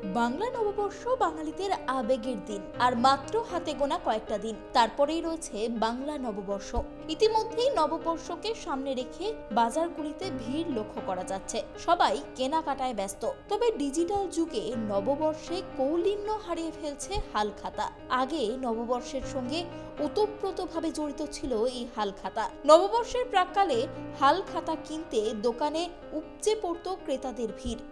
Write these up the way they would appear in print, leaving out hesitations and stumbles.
বাংলা নববর্ষ বাঙালিদের আবেগের দিন, আর মাত্র হাতে গোনা কয়েকটা দিন তারপরেই রয়েছে বাংলা নববর্ষ। ইতিমধ্যেই নববর্ষকে সামনে রেখে বাজারগুলিতে ভিড় লক্ষ্য করা যাচ্ছে, সবাই কেনাকাটায় ব্যস্ত। তবে ডিজিটাল যুগে নববর্ষে কৌলিন্য হারিয়ে ফেলছে হালখাতা। আগে নববর্ষের সঙ্গে ওতপ্রোতভাবে জড়িত ছিল এই হালখাতা। নববর্ষের প্রাক্কালে হালখাতা কিনতে দোকানে উপচে পড়ত ক্রেতাদের ভিড়।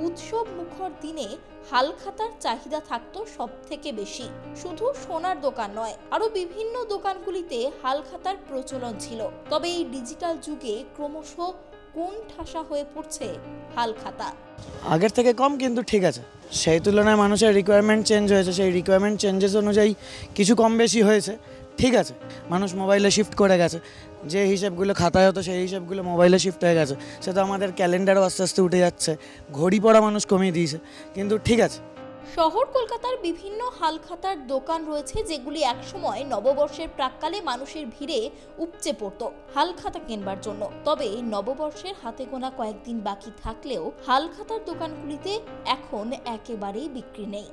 উৎসব মুখর দিনে হালখাতার চাহিদা থাকতো সব থেকে বেশি। শুধু সোনার দোকান নয়, আরো বিভিন্ন দোকানগুলিতে হালখাতার প্রচলন ছিল। তবে এই ডিজিটাল যুগে ক্রমশ কোন ঠাসা হয়ে পড়ছে হালখাতা। আগের থেকে কম, কিন্তু ঠিক আছে। সেই তুলনায় মানুষের রিকোয়ারমেন্ট চেঞ্জ হয়েছে, সেই রিকোয়ারমেন্ট চেঞ্জেস অনুযায়ী কিছু কম বেশি হয়েছে, ঠিক আছে। মানুষ মোবাইলে শিফট করে গেছে, যে হিসাবগুলো খাতায় হতো সেই হিসাবগুলো মোবাইলে শিফট হয়ে গেছে। সে তো আমাদের ক্যালেন্ডারও আস্তে আস্তে উঠে যাচ্ছে, ঘড়ি পড়া মানুষ কমিয়ে দিয়েছে, কিন্তু ঠিক আছে। শহর কলকাতার বিভিন্ন হালখাতার দোকান রয়েছে, যেগুলি একসময় নববর্ষের প্রাক্কালে মানুষের ভিড়ে উপচে পড়তো হালখাতা কেনবার জন্য। তবে নববর্ষের হাতে গোনা কয়েকদিন বাকি থাকলেও হালখাতার দোকানগুলিতে এখন একেবারেই বিক্রি নেই।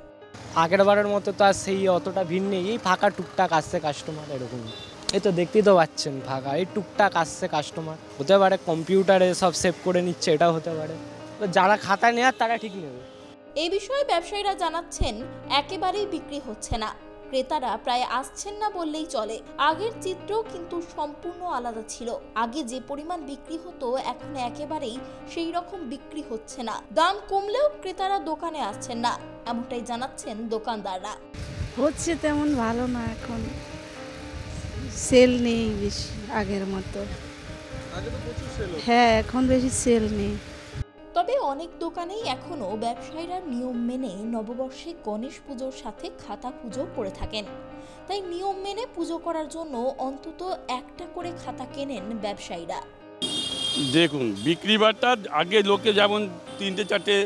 আগের বারের মতো তো আর সেই অতটা ভিড় নেই, এই ফাঁকা টুকটাক আসছে কাস্টমার, এরকম। এই তো দেখতেই তো পাচ্ছেন, ফাঁকা এই টুকটাক আসছে কাস্টমার। হতে পারে কম্পিউটারে সব সেভ করে নিচ্ছে, এটাও হতে পারে। তো যারা খাতা নেওয়ার তারা ঠিক নেবে। এই বিষয়ে ব্যবসায়ীরা জানাচ্ছেন, একেবারেই বিক্রি হচ্ছে না। ক্রেতারা প্রায় আসছেন না বললেই চলে। আগের চিত্র কিন্তু সম্পূর্ণ আলাদা ছিল। আগে যে পরিমাণ বিক্রি হতো, এখন একেবারেই সেই রকম বিক্রি হচ্ছে না। দাম কমলেও ক্রেতারা দোকানে আসছেন না, এমনটাই জানাচ্ছেন দোকানদাররা। হচ্ছে তেমন ভালো না, এখন সেল নেই বেশি আগের মতো। হ্যাঁ, এখন বেশি সেল নেই। তবে অনেক দোকানেই এখনো ব্যবসায়ীরা নিয়ম মেনে নববর্ষে গণেশ পুজোর সাথে খাতা পুজো করে থাকেন। তাই নিয়ম মেনে পুজো করার জন্য অন্তত একটা করে খাতা কেনেন ব্যবসায়ীরা। দেখুন, বিক্রি বাট্টা আগে লোকে যেমন 3-4টে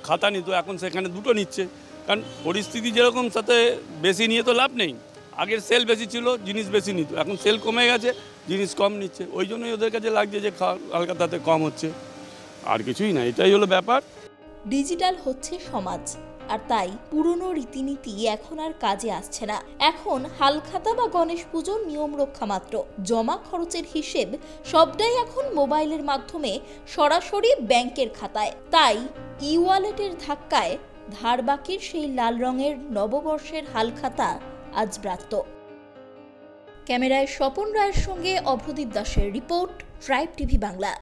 খাতা নিত, এখন সেখানে 2টো নিচ্ছে। কারণ পরিস্থিতি যেরকম, সাথে বেশি নিয়ে তো লাভ নেই। আগের সেল বেশি ছিল, জিনিস বেশি নিত, এখন সেল কমে গেছে, জিনিস কম নিচ্ছে। ওই জন্যই ওদের কাছে লাগছে যে হালখাতাতে কম হচ্ছে, আর কিছুই না। এটাই হলো ব্যাপার। ডিজিটাল হচ্ছে সমাজ, আর তাই পুরনো রীতিনীতি এখন আর কাজে আসছে না। এখন হালখাতা বা গণেশ পুজোর নিয়ম রক্ষা মাত্র। জমা খরচের হিসেব সবটাই এখন মোবাইলের মাধ্যমে সরাসরি ব্যাংকের খাতায়। তাই ই ওয়ালেটের ধাক্কায় ধার বাকির সেই লাল রঙের নববর্ষের হালখাতা আজ ব্রাত্য। ক্যামেরায় স্বপন রায়ের সঙ্গে অভ্রদীপ দাসের রিপোর্ট, ট্রাইব টিভি বাংলা।